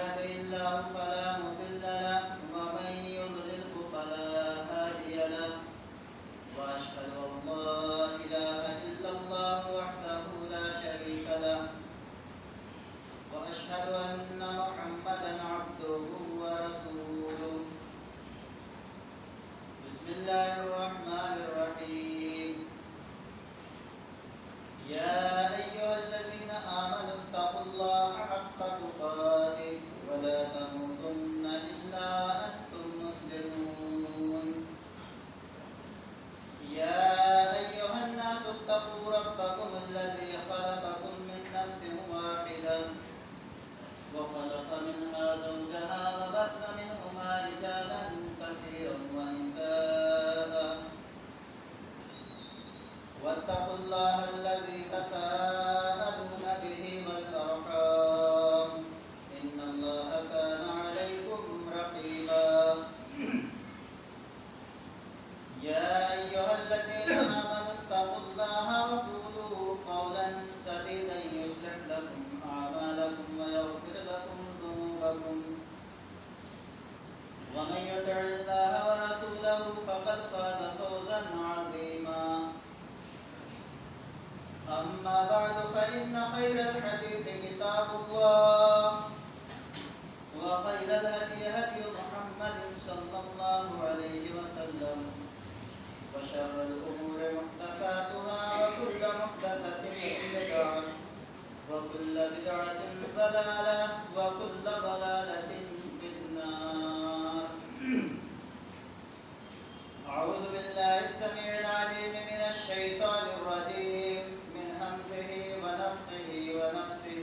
يهده الله فلا مضل له ومن يضلله فلا هادي له وأشهد أن لا إله إلا الله وحده لا شريك له وأشهد أن محمدا عبده ورسوله بسم الله الرحمن الرحيم يا أيها الذين آمنوا اتقوا الله حق تقاته ولا تموتن إلا وأنتم مسلمون يا أيها الناس اتقوا ربكم الذي خلقكم من نفس واحدة وخلق منها زوجها وبث منهما رجالا كثيرا ونساء واتقوا الله الذي تساءلون به والأرحام إن الله كان عليكم رقيبا يا أيها الذين آمنوا اتقوا الله وقولوا قولا سديدا يصلح لكم أعمالكم ويغفر لكم ذنوبكم ومن يطع الله ورسوله فقد فاز فوزا عظيما أما بعد فإن خير الحديث كتاب الله وخير الهدي هدي محمد صلى الله عليه وسلم وشر الأمور محدثاتها وكل محدثة بدعة وكل بدعة ضلالة وكل ضلالة في النار أعوذ بالله السميع العليم من الشيطان الرجيم من همزه ونفخه ونفسه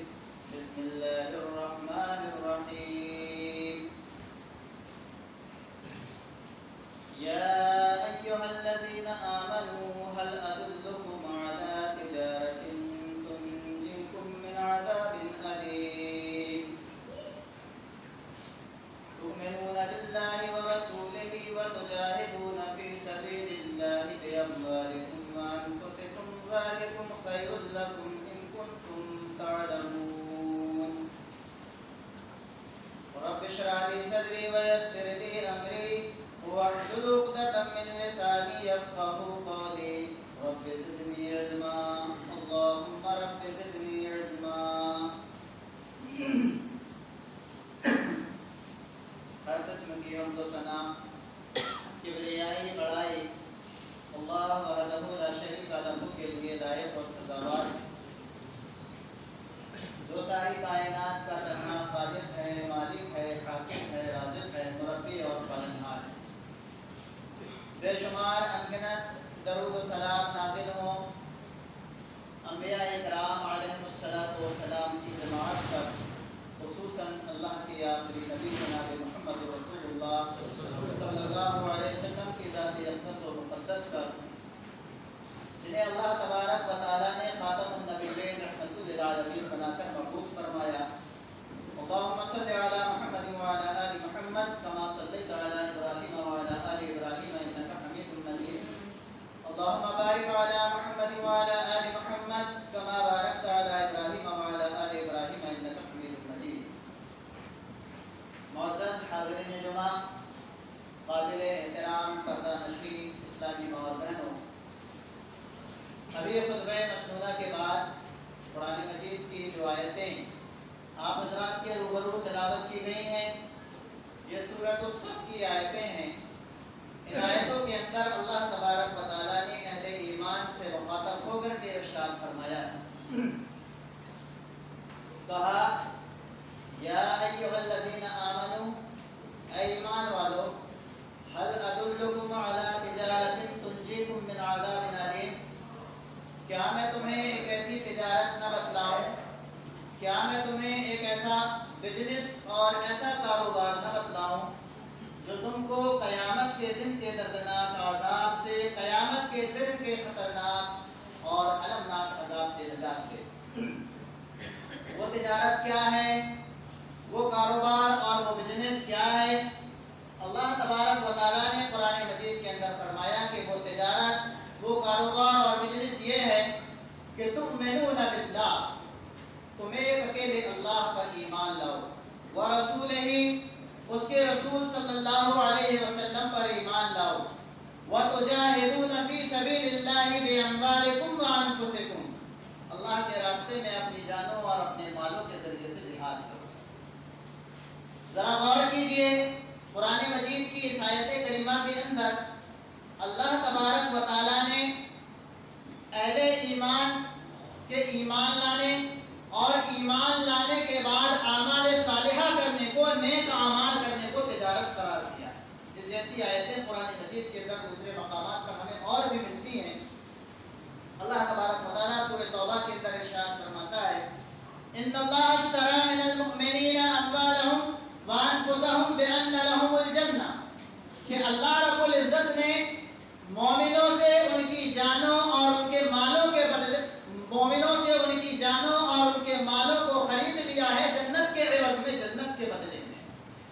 بسم الله الرحمن الرحيم يا أيها الذين آمنوا هل أدلكم على تجارة تنجيكم من عذاب أليم تؤمنون بالله ورسوله وتجاهدون في سبيل الله بأموالكم وأنفسكم ذلكم خير لكم إن كنتم تعلمون رب اشرح لي صدري ويسر لي أمري واحلل عقدة من لساني يفقهوا قولي رب زدني علما اللهم رب زدني علما ہر قسم کی حمد و ثنا کبریائی بڑائی اللہ وحدہ لا شریک لہ کے لیے لائق اور سزاوار ہے، جو ساری کائنات کا تنہا خالق ہے، مالک ہے، حاکم ہے، رازق ہے، مربی اور پالنہار ہے۔ بے شمار انگنت درود و سلام نازل ہوں انبیاء اکرام علیہم السلام کی جماعت پر، خصوصاً اللہ کی آخری نبی جناب محمد رسول اللہ صلی اللہ علیہ وسلم کی ذات اقدس و مقدس پر، جنہیں اللہ تبارک و تعالیٰ نے خاتم النبیین رحمۃ للعالمین بنا کر مبعوث فرمایا۔ اللہم صلی علی محمد وعلی آل محمد کما صلیت علی ابراہیم وعلی آل ابراہیم انک حمید مجید۔ اللہم بارک علی محمد وعلی آل محمد کما بارکت علی ابراہیم وعلی آل ابراہیم انک حمید مجید۔ معزز حاضرین جمعہ، قابل احترام پردہ نشین اسلامی ماں اور بہنوں، ابھی خطبہ مسنونہ کے بعد قرآن مجید کی جو آیتیں آپ حضرات کے روبرو تلاوت کی گئی ہیں، یہ سورۃ الصف کی آیتیں ہیں۔ ان آیتوں کے اندر اللہ تبارک و تعالیٰ نے اہل ایمان سے مخاطب ہو کر کے ارشاد فرمایا ہے، کہا یا ایھا الذین آمنو، اے ایمان والو، هل ادلکم علی تجارۃ تنجیکم من عذاب علیم، کیا میں تمہیں ایک ایسی تجارت نہ بتلاؤں، کیا میں تمہیں ایک ایسا بزنس اور ایسا کاروبار نہ بتلاؤں جو تم کو قیامت کے دن کے دردناک عذاب سے، قیامت کے دن کے خطرناک اور المناک عذاب سے نجات دے۔ وہ تجارت کیا ہے، وہ کاروبار اور وہ بزنس کیا ہے؟ اللہ تبارک و تعالیٰ نے قرآن مجید کے اندر فرمایا کہ وہ تجارت، وہ کاروبار اور بزنس یہ ہے کہ تؤمنون باللہ، تم ایک اکیلے اللہ پر ایمان لاؤ، ورسول اس کے رسول صلی اللہ علیہ وسلم پر ایمان لاؤ. وَتُجَاهِدُونَ فِي سَبِيلِ اللَّهِ بِأَمْوَالِكُمْ وَأَنفُسِكُمْ. اللہ کے راستے میں اپنی جانوں اور اپنے مالوں کے ذریعے سے جہاد کرو. ذرا غور کیجئے، قرآن مجید کی اس آیت کریمہ کے اندر اللہ تبارک و تعالیٰ نے اہل ایمان کے ایمان لانے اور ایمان لانے کے بعد اعمال صالحہ کرنے کو، نیک اعمال کرنے کو تجارت قرار دیا ہے. اس جیسی آیتیں قرآن مجید کے اندر دوسرے مقامات پر ہمیں اور بھی ملتی ہیں. اللہ تبارک و تعالیٰ سورہ توبہ کے اندر ارشاد فرماتا ہے ان اللہ اشتری من المؤمنین اموالهم وانفسهم بان لهم الجنہ، کہ اللہ رب العزت نے مومنوں سے ان کی جانوں اور ان کے مالوں کے بدلے، مومنوں سے ان کی جانوں اور ان کے مالوں کو خرید لیا ہے جنت کے عوض میں، جنت کے بدلے میں.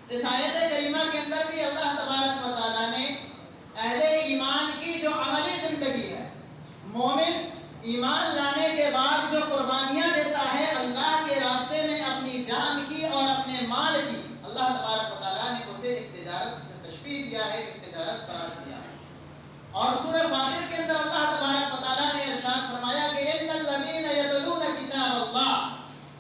اس آیت کریمہ کے اندر بھی اللہ تبارک و تعالیٰ نے اہل ایمان کی جو عملی زندگی ہے، مومن ایمان لانے کے بعد جو قربانیاں دیتا ہے اللہ کے راستے میں اپنی جان کی اور اپنے مال کی، اللہ تبارک و تعالیٰ نے اسے ایک تجارت سے تشبیہ دیا ہے، ایک تجارت قرار دیا ہے. اور سورہ فاطر کے اندر اللہ تبارک و تعالیٰ نے ارشاد فرمایا کہ ان الذین یتلون کتاب اللہ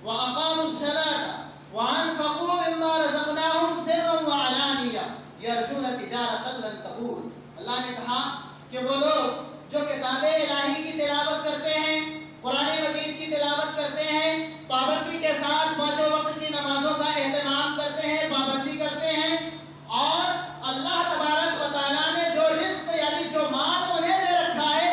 واقاموا الصلاۃ وانفقوا مما رزقناہم سرا وعلانیہ یرجون تجارۃ لن تبور. اللہ نے کہا کہ وہ لوگ جو کتاب الہی کی تلاوت کرتے ہیں، قرآن مجید کی تلاوت کرتے ہیں، پابندی کے ساتھ پانچوں وقت کی نمازوں کا اہتمام کرتے ہیں، پابندی کرتے ہیں، اور اللہ تبارک و تعالیٰ نے جو رزق یعنی جو مال انہیں دے رکھا ہے،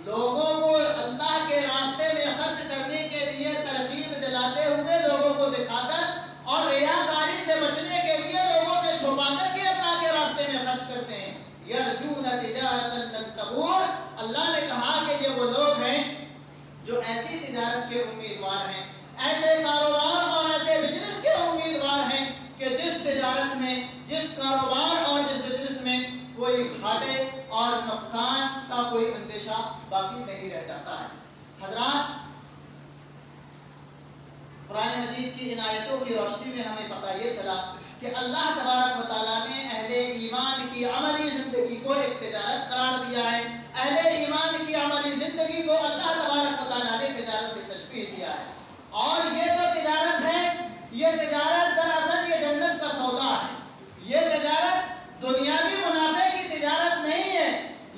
لوگوں کو اللہ کے راستے میں خرچ کرنے کے لیے ترغیب دلاتے ہوئے، لوگوں کو دکھا کر اور ریاکاری سے بچنے کے لیے لوگوں سے چھپا کر کے اللہ کے راستے میں خرچ کرتے ہیں. یرجون تجارۃ لن تبور. اللہ نے کہا کہ یہ وہ لوگ ہیں جو ایسی تجارت کے امیدوار ہیں، ایسے کاروبار اور ایسے بزنس کے امیدوار ہیں کہ جس تجارت میں، جس کاروبار اور جس بزنس میں کوئی گھاٹے اور نقصان کا کوئی اندیشہ باقی نہیں رہ جاتا ہے. حضرات، قرآن مجید کی ان آیتوں کی روشنی میں ہمیں پتہ یہ چلا کہ اللہ تبارک و تعالیٰ نے اہل ایمان کی عملی زندگی کو ایک تجارت قرار دیا ہے. اہل ایمان کی عملی زندگی کو اللہ تبارک و تعالیٰ نے تجارت سے تشبیہ دیا ہے. اور یہ جو تجارت ہے، یہ تجارت دراصل یہ جنت کا سودا ہے. یہ تجارت دنیاوی منافع کی تجارت نہیں ہے،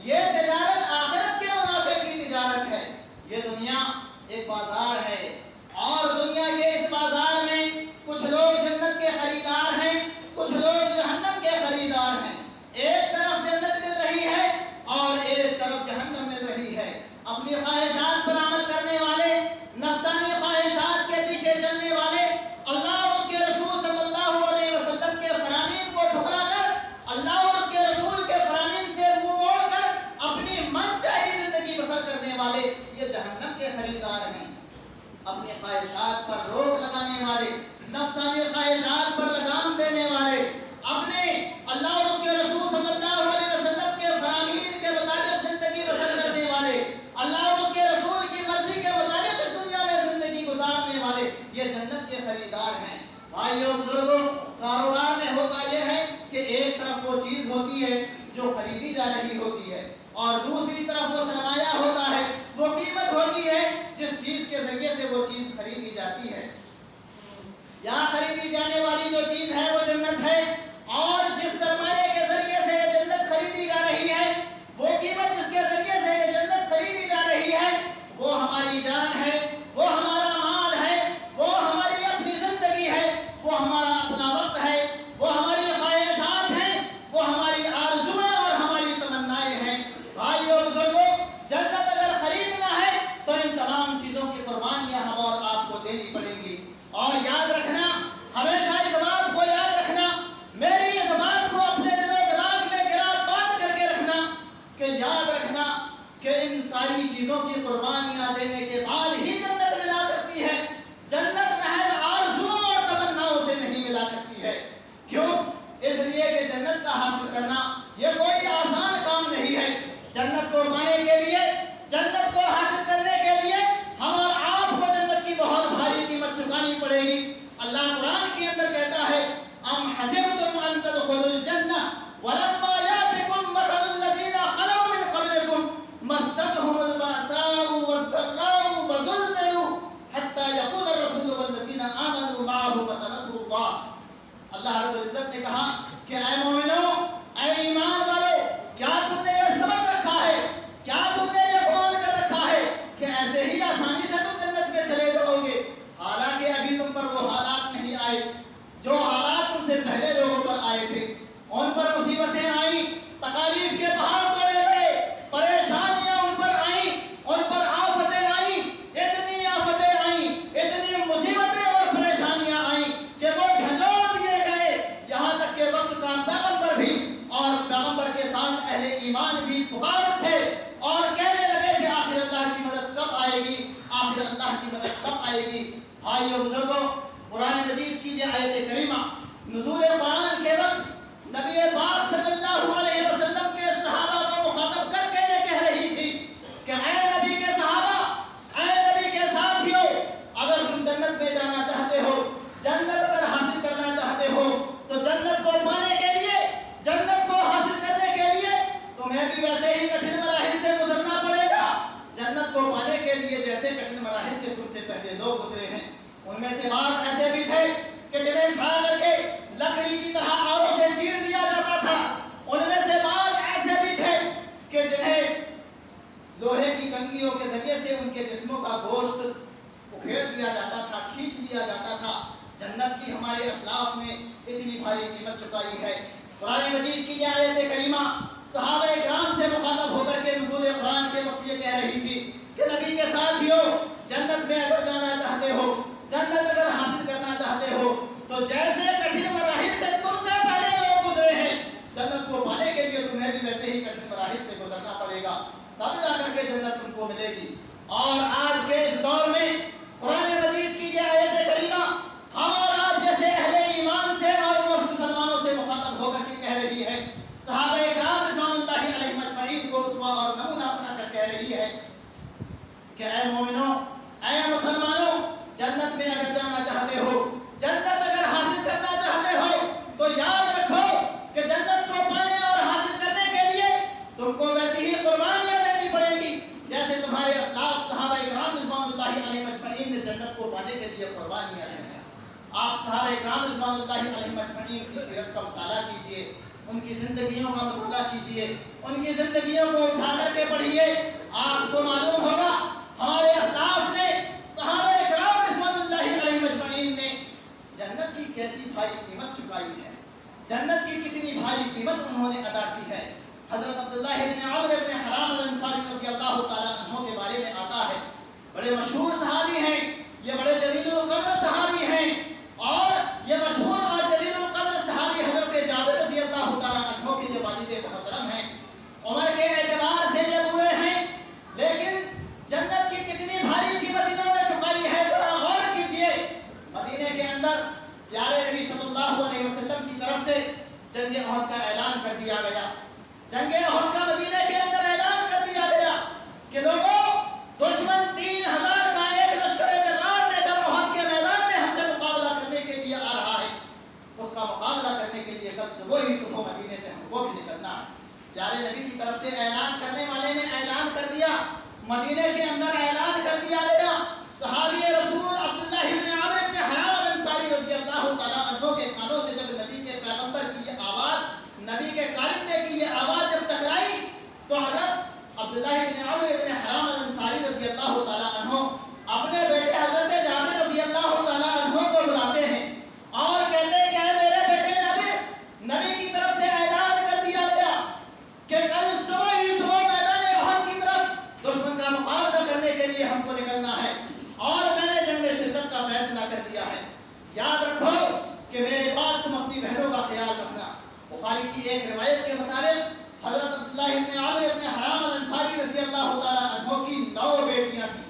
یہ تجارت آخرت کے منافع کی تجارت ہے. یہ دنیا ایک بازار ہے اور دنیا کے اس بازار میں کچھ لوگ جنت کے خریدار ہیں، کچھ لوگ جہنم کے خریدار ہیں. ایک طرف جنت مل رہی ہے اور ایک طرف جہنم مل رہی ہے. اپنی خواہشات پر عمل کرنے والے، نفسانی خواہشات کے پیچھے چلنے والے، اللہ اور اس کے رسول صلی اللہ علیہ وسلم کے فرامین کو ٹھکرا کر، اللہ اور اس کے رسول کے فرامین سے منہ موڑ کر اپنی من چاہی زندگی بسر کرنے والے، یہ جہنم کے خریدار ہیں. اپنی خواہشات پر روک لگانے والے، نفسانی خواہشات پر لگام دینے والے، اپنے اللہ اور اس کے رسول صلی اللہ علیہ وسلم کے فرامین کے مطابق زندگی بسر کرنے والے، اللہ اور اس کے رسول کی مرضی کے مطابق اس دنیا میں زندگی گزارنے والے، یہ جنت کے خریدار ہیں. بھائیو بزرگوں، کاروبار میں ہوتا یہ ہے کہ ایک طرف وہ چیز ہوتی ہے جو خریدی جا رہی ہوتی ہے اور دوسری طرف وہ سرمایہ ہوتا ہے، وہ قیمت ہوتی ہے جس چیز کے ذریعے سے وہ چیز خریدی جاتی ہے. یہاں خریدی جانے والی جو چیز ہے وہ جنت ہے، اور جس سرمایے کے ذریعے سے یہ جنت خریدی جا رہی ہے، وہ قیمت جس کے ذریعے سے یہ جنت خریدی جا رہی ہے، وہ ہماری جان ہے، وہ ہمارا مال ہے، وہ ہماری اپنی زندگی ہے، وہ ہمارا اپنا وقت ہے، وہ ہماری خواہشات ہیں، وہ ہماری آرزویں اور ہماری تمنائیں ہیں. بھائی اور بزرگوں، جنت اگر خریدنا ہے تو ان تمام چیزوں کی قربانیاں ہم اور آپ کو دینی پڑیں گی. اللہ رب العزت نے کہا کہ اے مومنو، اے ایمان والو، کیا تم نے یہ سمجھ رکھا ہے، کیا تم نے یہ گمان کر رکھا ہے کہ ایسے ہی آسانی سے تم جنت میں چلے جاؤ گے؟ حالانکہ ابھی تم پر وہ حالات نہیں آئے جو حالات تم سے پہلے لوگوں پر آئے تھے۔ ان پر مصیبتیں آئیں، تکالیف کے پہاڑ توڑے گئے، پریشانیاں ان پر آئیں، ان پر آفتیں آئیں، اتنی آفتیں آئیں، اتنی مصیبتیں اور پریشانیاں آئیں کہ وہ جھنجھوڑ دیے گئے، یہاں تک کہ وقت کا پیغمبر بھی اور پیغمبر کے ساتھ اہل ایمان بھی پکار اٹھے اور کہنے لگے کہ آخر اللہ کی مدد کب آئے گی، آخر اللہ کی مدد کب آئے گی؟ بھائیو بزرگوں، قرآن مجید کی یہ آیت کریمہ نزول قرآن کے وقت نبی پاک صلی اللہ علیہ وسلم کے صحابہ کو مخاطب کر کے یہ کہہ رہی تھی کہ اے نبی کے صحابہ، اے نبی کے ساتھیوں، اگر تم جنت میں جانا چاہتے ہو، جنت اگر حاصل کرنا چاہتے ہو، تو جنت کو پانے کے لیے، جنت کو حاصل کرنے کے لیے تمہیں بھی ویسے ہی کٹھن مراحل سے گزرنا پڑے گا۔ جنت کو پانے کے لیے جیسے کٹھن مراحل سے تم سے پہلے لوگ گزرے ہیں، ان میں سے بعض ایسے بھی تھے کہ جنہیں کھڑا کر کے لکڑی کی طرح آروں سے چیر دیا جاتا تھا، ان میں سے بعض ایسے بھی تھے کہ جنہیں لوہے کی کنگھیوں کے ذریعے سے ان کے جسموں کا گوشت اکھیڑ دیا جاتا تھا، کھینچ دیا جاتا تھا۔ جنت کی ہمارے اسلاف نے اتنی بھاری قیمت چکائی ہے۔ قرآن مجید کی یہ آیت کریمہ صحابہ کرام سے مخاطب ہو کر کے نزول قرآن کے وقت یہ کہہ رہی تھی کہ نبی کے ساتھیوں، جنت میں اگر جانا چاہتے ہو، جنت اگر حاصل کرنا چاہتے ہو، تو جیسے کٹھن مراحل سے تم سے پہلے لوگ گزرے ہیں، جنت کو پانے کے لیے تمہیں بھی ویسے ہی کٹھن مراحل سے گزرنا پڑے گا، تب جا کر کے جنت تم کو ملے گی۔ اور آج کے اس دور میں قرآن مجید کی یہ آیت کریمہ ہم اور آپ جیسے اہل ایمان سے اور مسلمانوں سے مخاطب ہو کر کے کہہ رہی ہے، صحابہ کرام رضوان اللہ علیہم اجمعین کو اسوہ اور نمونہ بنا کر کہہ رہی ہے کہ اے مومنوں، اے مسلمانوں، جنت میں اگر جانا چاہتے ہو، جنت اگر حاصل کرنا چاہتے ہو، تو یاد رکھو کہ جنت کو پانے اور حاصل کرنے کے لیے تم کو ویسی ہی قربانیاں دینی پڑے گی جیسے تمہارے اسلاف صحابہ کرام رضوان اللہ علیہم اجمعین نے جنت کو پانے کے لیے قربانیاں دی ہیں۔ آپ صحابہ کرام رضوان اللہ علیہم اجمعین کی سیرت کا مطالعہ کیجئے، ان کی زندگیوں کا مطالعہ کیجئے، ان کی زندگیوں کو اٹھا کر کے پڑھیے، آپ کو معلوم ہوگا ہمارے اسلاف نے، صحابہ کرام رضوان اللہ علیہم اجمعین نے جنت کی کیسی بھاری قیمت چکائی ہے، جنت کی کتنی بھاری قیمت انہوں نے ادا کی ہے۔ حضرت عبداللہ بن عمرو بن حرام الانصاری رضی اللہ تعالیٰ عنہ کے بارے میں آتا ہے، بڑے مشہور صحابی ہیں، یہ بڑے جلیل القدر صحابی ہیں، اور یہ مشہور اور جلیل القدر صحابی حضرت جابر رضی اللہ تعالیٰ عنہ کے یہ والد محترم ہیں، عمر کے اعتبار سے یہ بوڑھے ہیں، لیکن جنت کی کتنی بھاری قیمت انہوں نے چکائی ہے، ذرا غور کیجئے۔ مدینے کے اندر پیارے نبی صلی اللہ علیہ وسلم کی طرف سے جنگ احد کا اعلان کر دیا گیا، جنگ احد کا مدینے کے اندر اعلان کر دیا گیا کہ لوگوں، دشمن 3000 کا ایک لشکر جرار لے کر احد کے میدان میں ہم سے مقابلہ کرنے کے لیے آ رہا ہے، اس کا مقابلہ کرنے کے لیے کل صبح ہی صبح مدینے سے ہم کو بھی نکلنا ہے۔ پیارے نبی کی طرف سے اعلان کرنے والے نے اعلان کر دیا، مدینے کے اندر اعلان کر دیا گیا۔ صحابی رسول عبداللہ بن عمرو بن حرام الانصاری رضی اللہ تعالیٰ عنہ کے کانوں سے جب نبی کے پیغمبر کی یہ آواز، نبی کے کارندے کی یہ آواز جب ٹکرائی، تو حضرت عبداللہ بن عمرو بن حرام الانصاری رضی اللہ تعالیٰ عنہ اپنے بیٹے حضرت جابر رضی اللہ تعالیٰ عنہ کو بلاتے ہیں اور کہتے ہیں کہ اے میرے بیٹے جابر، نبی کی طرف سے اعلان کر دیا گیا کہ کل صبح ہی صبح میدان احد کی طرف دشمن کا مقابلہ کرنے کے لیے ہم کو نکلنا ہے، اور میں نے جنگ میں شرکت کا فیصلہ کر دیا ہے۔ یاد رکھو کہ میرے بعد تم اپنی بہنوں کا خیال رکھنا۔ بخاری کی ایک روایت کے مطابق حضرت عبداللہ بن عمرو بن حرام الانصاری رضی اللہ تعالیٰ عنہ کی 9 بیٹیاں تھیں۔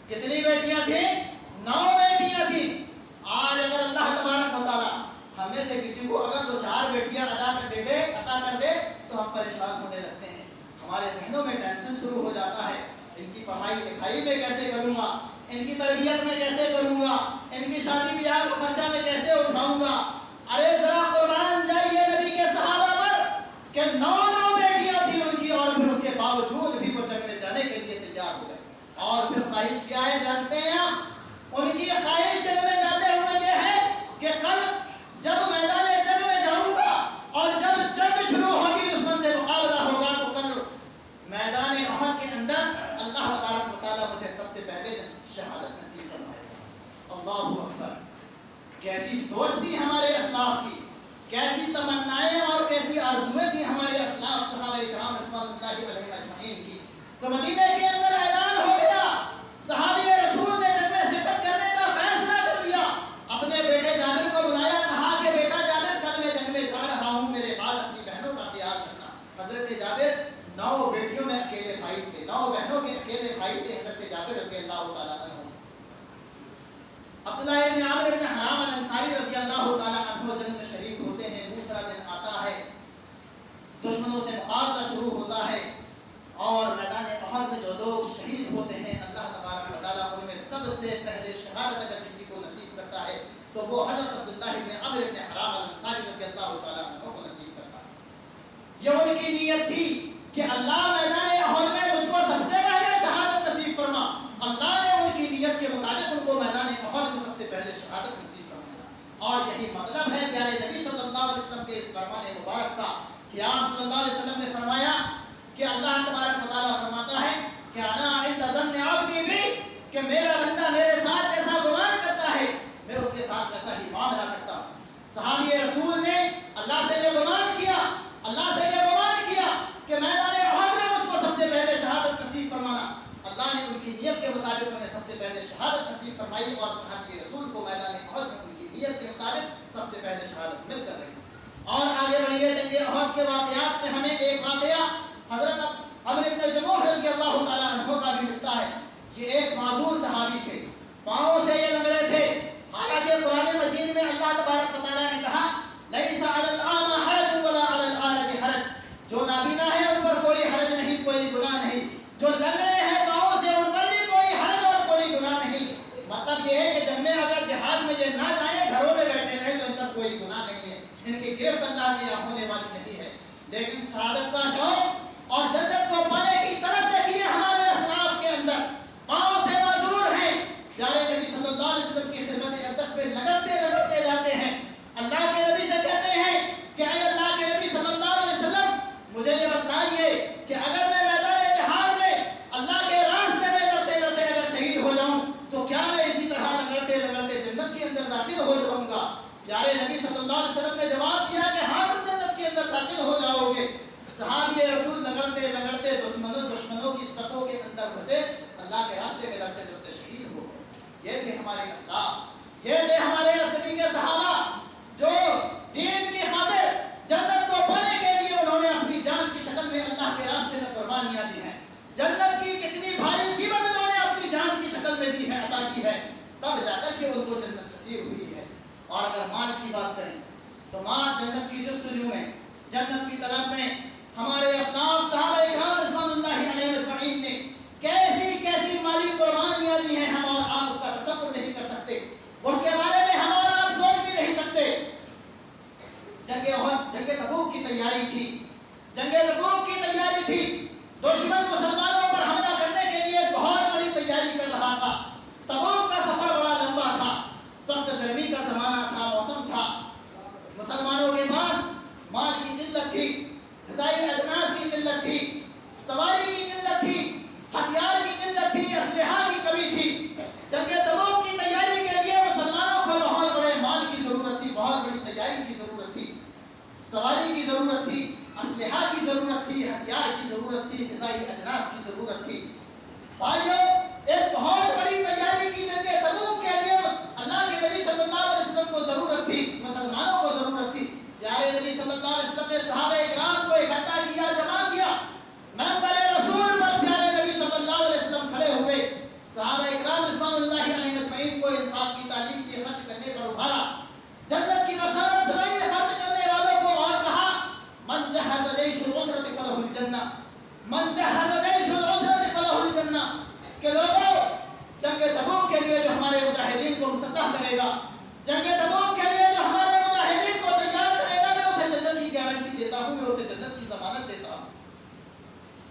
کتنی بیٹیاں تھیں؟ 9 بیٹیاں تھیں۔ آج اگر اللہ تبارک و تعالیٰ ہم میں سے کسی کو اگر 2-4 بیٹیاں عطا کر دے تو ہم پریشان ہونے لگتے ہیں، ہمارے ذہنوں میں ٹینشن شروع ہو جاتا ہے، ان کی پڑھائی لکھائی میں کیسے کروں گا، ان کی تربیت میں کیسے کروں گا، ان کی شادی بیاہ کا خرچہ میں کیسے اٹھاؤں گا۔ ارے ذرا قربان جائیے نبی کے صحابہ پر کہ 9 بیٹیاں تھیں ان کی، اور پھر اس کے باوجود بھی وہ جنگ میں جانے کے لیے تیار ہو گئے۔ اور پھر خواہش کیا ہے جانتے ہیں آپ؟ ان کی خواہش جنگ میں جاتے ہوئے یہ ہے کہ کل جب میدان کیسی سوچ تھی ہمارے اسلاف کی، کیسی تمنائیں اور کیسی آرزویں تھی ہمارے اسلاف صحابہ کرام رضوان اللہ علیہم اجمعین کی۔ تو مدینے کے اندر اعلان ہو گیا، صحابی رسول نے جنگ میں شرکت کرنے کا فیصلہ کر لیا، اپنے بیٹے جابر کو بلایا، کہا کہ بیٹا جابر کل میں جنگ میں جا رہا ہوں، میرے بعد اپنی بہنوں کا خیال رکھنا۔ حضرت جابر 9 بیٹیوں میں اکیلے بھائی تھے، 9 بہنوں کے اکیلے بھائی تھے حضرت جابر رضی اللہ تعالیٰ عنہ۔ عبداللہ ابن عامر ابن حرام الانصاری رضی اللہ تعالیٰ عنہ جنگ میں شریک ہوتے ہیں۔ دوسرا دن آتا ہے، دشمنوں سے مقابلہ شروع ہوتا ہے، اور میدان احد میں جو لوگ شہید ہوتے ہیں اللہ تبارک و تعالیٰ ان میں سب سے پہلے شہادت اگر کسی کو نصیب کرتا ہے تو وہ حضرت عبداللہ ابن عمرو ابن حرام الانصاری رضی اللہ تعالیٰ عنہ کو نصیب کرتا ہے۔ یہ ان کی نیت تھی کہ اللہ میدان احد میں مجھ کو سب سے پہلے شہادت نصیب فرما۔ اللہ نے ان کی نیت کے مطابق ان کو میدان احد میں سب سے پہلے شہادت نصیب فرمایا، اور یہی مطلب ہے پیارے نبی صلی اللہ علیہ وسلم کے اس فرمان مبارک کا کہ آپ صلی اللہ علیہ وسلم نے فرمایا کہ اللہ تبارک و تعالیٰ فرماتا ہے کہ انا عند ظن عبدی بی، کہ میرا بندہ میرے ساتھ جیسا گمان کرتا ہے میں اس کے ساتھ ویسا ہی معاملہ کرتا ہوں۔ صحابی رسول نے اللہ سے یہ گمان کیا، اللہ سے یہ گمان کیا کہ میدان احد میں مجھ کو سب سے پہلے شہادت نصیب فرمانا۔ اللہ نے ان کی نیت کے مطابق انہیں سب سے پہلے شہادت نصیب فرمائی، اور صحابی رسول کو میدان احد میں ان کی نیت کے مطابق سب سے پہلے شہادت مل کر رہی۔ اور آگے بڑھیے، جنگ احد کے واقعات میں ہمیں ایک واقعہ حضرت عمرو بن جموح رضی اللہ تعالیٰ عنہ کا بھی ملتا ہے۔ یہ ایک معذور صحابی تھے، پاؤں سے یہ لنگڑے تھے، حالانکہ قرآن مجید میں اللہ تبارک و تعالیٰ نے کہا لیس علی الاعمی حرج ولا علی العارج حرج، جو نابینا ہے ان پر کوئی حرج نہیں، کوئی گناہ نہیں، جو لنگڑے ہیں پاؤں سے ان پر بھی کوئی حرج اور کوئی گناہ نہیں۔ مطلب یہ ہے کہ جب میں اگر جہاد میں یہ نہ جائیں، گھروں میں بیٹھے رہیں تو ان پر کوئی گناہ نہیں ہے، ان کی گرفت اللہ کی ہونے والی نہیں ہے۔ لیکن شہادت کا شوق اور جنت کو پانے کی طرف دیکھیے ہمارے اسلاف کے اندر، پاؤں سے معذور ہیں، پیارے نبی صلی اللہ علیہ وسلم کی خدمت اقدس پہ لگڑتے جاتے ہیں، اللہ کے نبی سے کہتے ہیں کہ اے اللہ کے نبی صلی اللہ علیہ وسلم مجھے یہ بتائیے کہ اگر میں میدان جہاد میں اللہ کے راستے میں لڑتے لڑتے اگر شہید ہو جاؤں تو کیا میں اسی طرح لگڑتے لگڑتے جنت کے اندر داخل ہو جاؤں گا؟ پیارے نبی صلی اللہ علیہ وسلم نے جواب دیا کہ ہاں تم جنت کے اندر داخل ہو جاؤ گے۔ صحابی رسول لگڑتے لگڑتے دشمنوں کی صفوں کے اندر گھسے، اللہ کے راستے میں لڑتے لڑتے شہید ہو گئے۔ یہ تھے ہمارے اسلاف، یہ تھے ہمارے نبی کے صحابہ جو دین کی خاطر جنت کو پانے کے لیے انہوں نے اپنی جان کی شکل میں اللہ کے راستے میں قربانیاں دی ہیں۔ جنت کی کتنی بھاری قیمت انہوں نے اپنی جان کی شکل میں دی ہے، عطا کی ہے، تب جا کر کے ان کو جنت نصیب ہوئی ہے۔ اور اگر مال کی بات کریں تو مال جنت کی جستجو میں، جنت کی طلب میں ہمارے اسلاف صحابہ کرام رضوان اللہ علیہم اجمعین نے کیسی کیسی مالی قربانیاں دی ہیں، ہم اور آپ اس کا تصور نہیں کر سکتے، اس کے بارے میں ہم اور آپ سوچ بھی نہیں سکتے۔ جنگ احد، جنگ تبوک کی تیاری تھی، جنگ تبوک کی تیاری تھی، دشمن مسلمانوں پر حملہ کرنے کے لیے بہت بڑی تیاری کر رہا تھا۔ تبوک کا سفر بڑا لمبا تھا، سخت گرمی کا زمانہ تھا، موسم تھا، مسلمانوں کے پاس مال کی قلت تھی، غذائی اجناس کی قلت تھی، سواری کی قلت تھی، ہتھیار کی قلت تھی، اسلحہ کی کمی تھی۔ جنگ تبوک کی تیاری کے لیے مسلمانوں کو بہت بڑے مال کی ضرورت تھی، بہت بڑی تیاری کی ضرورت تھی، سواری کی ضرورت تھی، اسلحہ کی ضرورت تھی، ہتھیار کی ضرورت تھی، غذائی اجناس کی ضرورت تھی۔ بھائیو، ایک بہت بڑی تیاری کی جنگ تبوک کے لیے اللہ کے نبی صلی اللہ علیہ وسلم کو ضرورت تھی، مسلمانوں کو ضرورت تھی۔ پیارے نبی صلی اللہ علیہ وسلم نے صحابہ کرام کو اکٹھا کیا، جمع کیا، منبر رسول پر پیارے نبی صلی اللہ علیہ وسلم کھڑے ہوئے، صحابہ کرام رضوان اللہ علیہم اجمعین کو انفاق کی تعلیم دی، خرچ کرنے پر ابھارا، جنت کی بشارت سنائی خرچ کرنے والوں کو، اور کہا من جہز جیش العسرۃ فلہ الجنہ، من جہز جیش العسرۃ فلہ الجنہ، کہ لوگوں جنگ تبوک کے لیے جو ہمارے مجاہدین کو مسلح کرے گا، جنگ تبوک کے لیے جو ہمارے مجاہدین کو تیار کرے گا، میں اسے جنت کی گارنٹی دیتا ہوں، میں اسے جنت کی ضمانت دیتا ہوں۔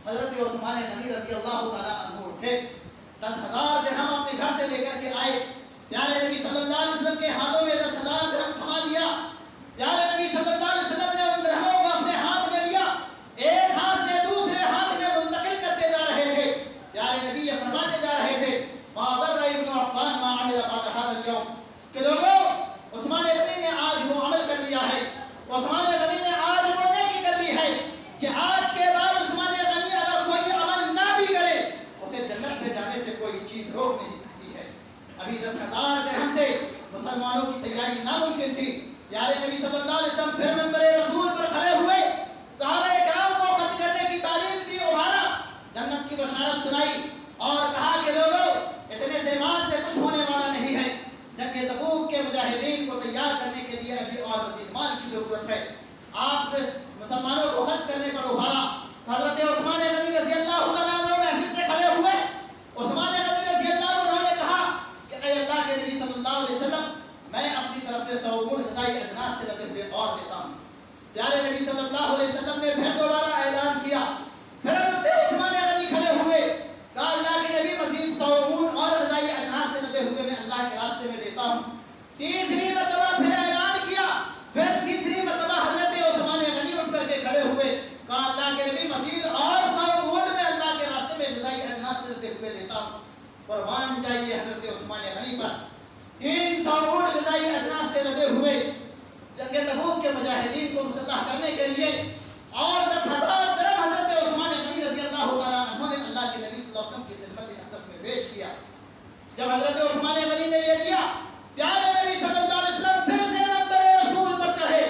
حضرت عثمان غنی رضی اللہ تعالیٰ عنہ اٹھے، 10,000 درہم اپنے گھر سے لے کر کے آئے، پیارے نبی صلی اللہ علیہ وسلم کے ہاتھوں میں 10,000 درہم تھما لیا۔ پیارے نبی صلی اللہ علیہ وسلم نے ان درہموں کو اپنے ہاتھ میں لیا، ایک ہاتھ سے دوسرے ہاتھ میں منتقل کرتے جا رہے تھے۔ پیارے نبی یہ فرماتے جا رہے تھے ما ضر ابن عفان ما عمل بعد هذا اليوم، کہ لوگوں عثمان تھی. پیارے نبی صلی اللہ علیہ وسلم پھر منبر رسول پر کھڑے ہوئے, صحابہ کرام کو خرچ کرنے کی تعلیم دی, ابھارا, جنت کی بشارت سنائی اور کہا کہ لوگوں اتنے سے مال سے کچھ ہونے والا نہیں ہے, جنگ تبوک کے مجاہدین کو تیار کرنے کے لیے ابھی اور مزید مال کی ضرورت ہے. آپ مسلمانوں کو خرچ کرنے پر ابھارا. حضرت عثمان غنی رضی اللہ تعالیٰ عنہ محفل سے کھڑے ہوئے. عثمان غنی رضی اللہ عنہ نے کہا کہ اے اللہ کے نبی صلی اللہ علیہ وسلم, میں اپنی طرف سے 100 اونٹ غذائی اجناس سے لگے ہوئے اور دیتا ہوں. پیارے نبی صلی اللہ علیہ وسلم نے پھر دوبارہ اعلان کیا. پھر حضرت عثمان غنی کھڑے ہوئے, کہا اللہ کے نبی مزید 100 اونٹ اور غذائی اجناس سے لگے ہوئے میں اللہ کے راستے میں دیتا ہوں. تیسری مرتبہ پھر اعلان کیا. پھر تیسری مرتبہ حضرت عثمان غنی اٹھ کر کے کھڑے ہوئے, کہا اللہ کے نبی مزید اور 100 اونٹ میں اللہ کے راستے میں غذائی اجناس سے لگے ہوئے دیتا ہوں. قربان جائیے حضرت عثمان غنی پر 300 اونٹ غذائی اجناس سے لگے ہوئے جنگ تبوک کے مجاہدین کو مسلح کرنے کے لیے, اور 10,000 درہم حضرت عثمان غنی رضی اللہ تعالیٰ عنہ نے اللہ کے نبی صلی اللہ علیہ وسلم کی خدمت اقدس میں پیش کیا. جب حضرت عثمان غنی نے یہ دیا, پیارے نبی صلی اللہ علیہ وسلم پھر سے منبر رسول پر چڑھے.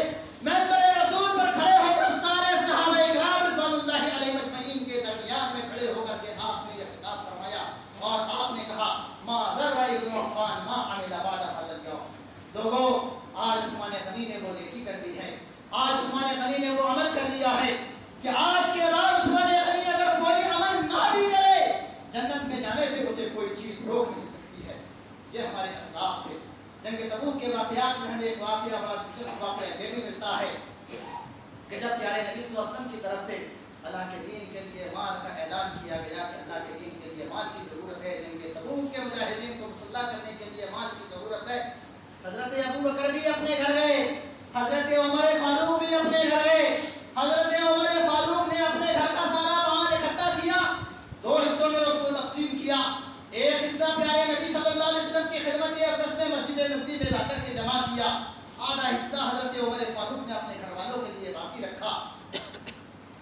منبر رسول پر کھڑے ہو کر سارے صحابہ کرام رضوان اللہ علیہم اجمعین کے درمیان میں کھڑے ہو کر کے آپ نے یہ خطاب فرمایا اور آپ نے کہا ما ضر ابن عفان ما عمل بعد هذا اليوم. لوگوں آج عثمان غنی نے وہ نیکی کر لی ہے, آج عثمان غنی نے وہ عمل کر لیا ہے کہ آج کے بعد عثمان غنی اگر کوئی عمل نہ بھی کرے, جنت میں جانے سے اسے کوئی چیز روک نہیں سکتی ہے. یہ ہمارے اسلاف تھے. جنگ تبوک کے واقعات میں ہمیں ایک واقعہ بڑا دلچسپ واقعہ یہ بھی ملتا ہے کہ جب پیارے نبی صلی اللہ علیہ وسلم کی طرف سے اللہ کے دین کے لیے مال کا اعلان کیا گیا کہ اللہ کے دین کے لیے مال کی ضرورت ہے, جنگ تبوک کے مجاہدین کو مسلح کرنے کے لیے مال کی ضرورت ہے, حضرت ابو بکر بھی اپنے گھر گئے, حضرت عمر فاروق بھی اپنے گھر گئے. حضرت عمر فاروق نے اپنے گھر کا سارا مال اکٹھا کیا, 2 حصوں میں اس کو تقسیم کیا. ایک حصہ پیارے نبی صلی اللہ علیہ وسلم کی خدمت اقدس میں مسجد نبوی میں لا کر کے جمع کیا. آدھا حصہ حضرت عمر فاروق نے اپنے گھر والوں کے لیے باقی رکھا.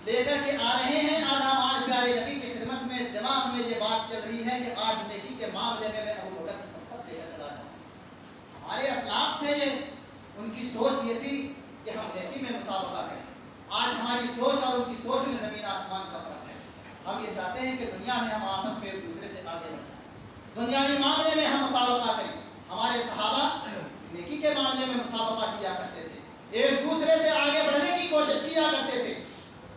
لے کر کے آ رہے ہیں آدھا مال پیارے نبی کی خدمت میں. دماغ میں یہ بات چل رہی ہے کہ آج نیکی کے معاملے میں ابو بکر سے سبقت لے کر چلا جاؤں. ہمارے اسلاف تھے یہ, ان کی سوچ یہ تھی کہ ہم نیکی میں مسابقہ کریں. آج ہماری سوچ اور ان کی سوچ میں زمین آسمان کا فرق ہے. ہم یہ چاہتے ہیں کہ دنیا میں ہم آپس میں ایک دوسرے سے آگے بڑھ جائیں, دنیاوی معاملے میں ہم مسابقہ کریں. ہمارے صحابہ نیکی کے معاملے میں مسابقہ کیا کرتے تھے, ایک دوسرے سے آگے بڑھنے کی کوشش کیا کرتے تھے.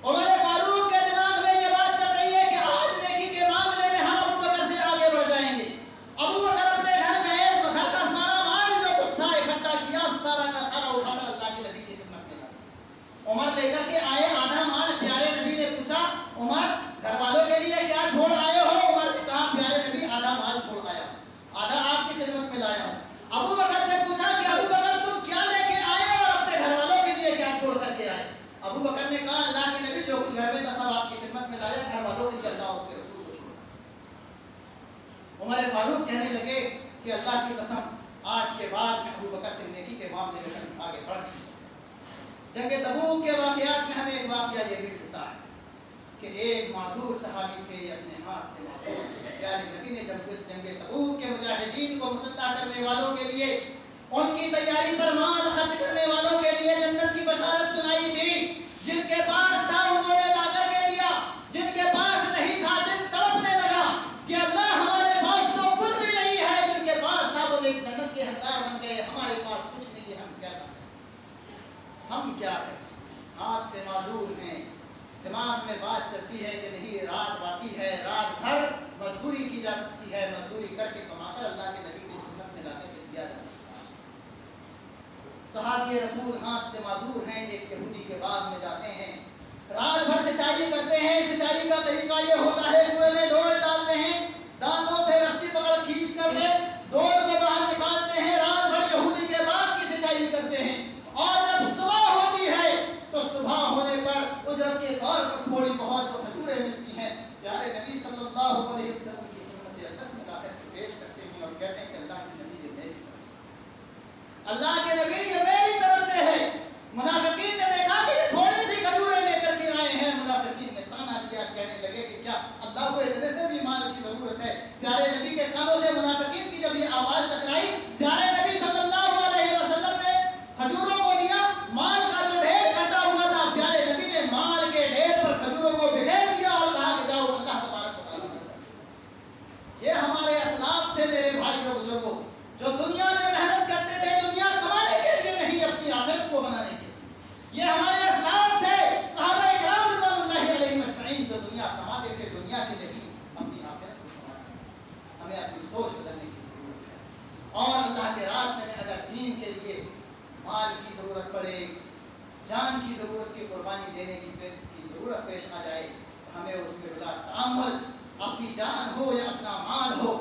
عمر فاروق کے دماغ میں یہ بات چل رہی ہے کہ آج نیکی کے معاملے میں ہم ابو بکر سے آگے بڑھ جائیں گے. ابو بکر اپنے گھر گئے, گھر کا سارا مال جو کچھ تھا اکٹھا کیا, سارا کا سارا اٹھا کر اللہ کے نبی کی خدمت میں لایا. عمر لے کر کے آئے آدھا مال. پیارے نبی نے پوچھا عمر گھر والوں کے لیے کیا چھوڑ آئے ہو؟ عمر نے کہا پیارے نبی آدھا مال چھوڑ آیا, آدھا آپ کی خدمت میں لایا ہوں. ابو بکر سے پوچھا کہ ابو بکر تم کیا لے کے آئے اور اپنے گھر والوں کے لیے کیا چھوڑ کر کے آئے؟ ابو بکر نے کہا اللہ کے نبی جو کچھ گھر میں تھا سب آپ کی خدمت میں لایا, گھر والوں کے لیے اللہ اس کے رسول کو چھوڑا. عمر فاروق کہنے لگے کہ اللہ کی قسم آج کے بعد میں ابو بکر سے نیکی کے معاملے میں آگے بڑھ نہیں سکتا. جنگ تبوک کے واقعات میں ہمیں ایک واقعہ یہ بھی ملتا ہے کہ ایک معذور صحابی تھے, اپنے ہاتھ سے معذور تھے. پیارے نبی نے جب جنگ تبوک کے مجاہدین کو مسلح کرنے والوں کے لیے, ان کی تیاری پر مال خرچ کرنے والوں کے لیے جنت کی بشارت سنائی تھی. جن کے پاس تھا انہوں نے لا کر کے دیا, جن کے پاس نہیں تھا دل تڑپنے لگا کہ اللہ ہمارے پاس تو کچھ بھی نہیں ہے. جن کے پاس تھا وہ جنت کے حقدار بن گئے, ہمارے پاس کچھ نہیں ہے, ہم کیسا کریں, ہم کیا کریں؟ ہاتھ سے معذور ہیں, دماغ میں بات چلتی ہے کہ نہیں رات باقی ہے, رات بھر مزدوری کی جا سکتی ہے, مزدوری کر کے کما کر اللہ کے نبی کی خدمت میں لا کر کے دیا جا سکتا ہے. صحابی رسول ہاتھ سے معذور ہیں, ایک یہودی کے باغ میں جاتے ہیں, رات بھر سچائی کرتے ہیں. سچائی کا طریقہ یہ ہوتا ہے کنویں میں ڈول ڈالتے ہیں, دانتوں سے رسی پکڑ کھینچ کر کے ڈول کو باہر نکالتے ہیں, رات بھر یہودی کے باغ کی سچائی کرتے ہیں, اور جب صبح ہوتی ہے تو صبح ہونے پر اجرت کے طور پر تھوڑی بہت جو کھجوریں ملتی ہیں پیارے نبی صلی اللہ علیہ وسلم کی خدمت اقدس میں لا کر کے پیش کرتے ہیں اور کہتے ہیں کہ اللہ کے نبی یہ میری طرف, اللہ کے نبی یہ میری طرف سے ہے. منافقین نے دیکھا کہ یہ تھوڑی سی کھجوریں لے کر کے آئے ہیں. منافقین نے تانا دیا, کہنے لگے کہ کیا اللہ کو اتنے سے بھی مال کی ضرورت ہے؟ پیارے نبی کے کانوں سے منافقین کی مال کی ضرورت پڑے، جان کی ضرورت کی قربانی دینے کی ضرورت پیش آ جائے، ہمیں اس میں بلا تعامل اپنی جان ہو یا اپنا مال ہو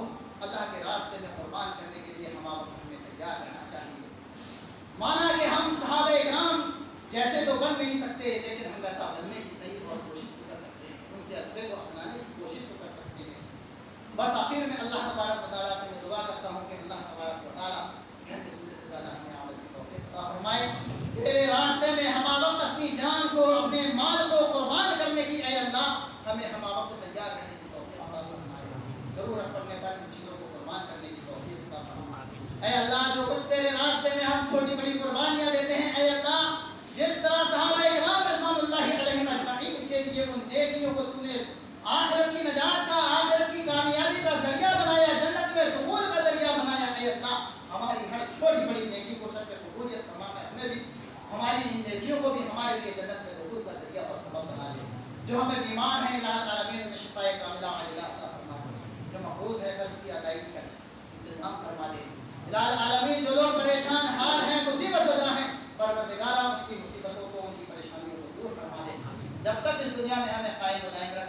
اللہ کے راستے میں قربان کرنے کے لیے ہمیں تیار رہنا چاہیے۔ مانا کہ ہم صحابہ کرام جیسے تو بن نہیں سکتے، لیکن ہم ویسا بننے کی صحیح اور کوشش تو کر سکتے ہیں، ان کے اسبے کو اپنانے کی کوشش تو کر سکتے ہیں۔ بس آخر میں اللہ تبارک و تعالیٰ سے میں دعا کرتا ہوں کہ اللہ تبارک و تعالیٰ گھر سننے سے زیادہ ہمیں عمل کی توفیق عطا فرمائے۔ تیرے راستے میں ہم وقت اپنی جان کو، اپنے مال کو قربان کرنے کی اے اللہ ہمیں ہم وقت تیار رہنے کی توفیق عطا فرمائے۔ ضرورت پڑنے پر ان چیزوں کو قربان کرنے کی توفیق عطا فرمائے۔ اے اللہ جو کچھ تیرے راستے میں ہم چھوٹی بڑی قربانیاں دیتے ہیں، اے اللہ جس طرح صحابہ کرام رضوان اللہ علیہم اجمعین کے لیے ان نیکیوں کو تو نے آخرت کی نجات کا، آخرت کی کامیابی کا ذریعہ بنایا، جنت میں دخول کا ذریعہ بنایا، اے اللہ ہماری ہر چھوٹی بڑی نیکی کو سب پہ قبولیت فرما کر ہمیں بھی ہماری ان نیکیوں کو بھی ہمارے لیے جنت میں دخول کا ذریعہ اور سبب بنا لے۔ جو ہمیں بیمار ہیں الہ العالمین میں شفا کاملہ عاجلہ عطا فرما دے، جو محفوظ ہے قرض کی ادائیگی کا انتظام فرما دے۔ الہ العالمین جو لوگ پریشان حال ہیں، مصیبت زدہ ہیں، پروردگارہ ان کی مصیبتوں کو، ان کی پریشانیوں کو دور فرما دے۔ جب تک اس دنیا میں ہمیں قائم و دائم رکھ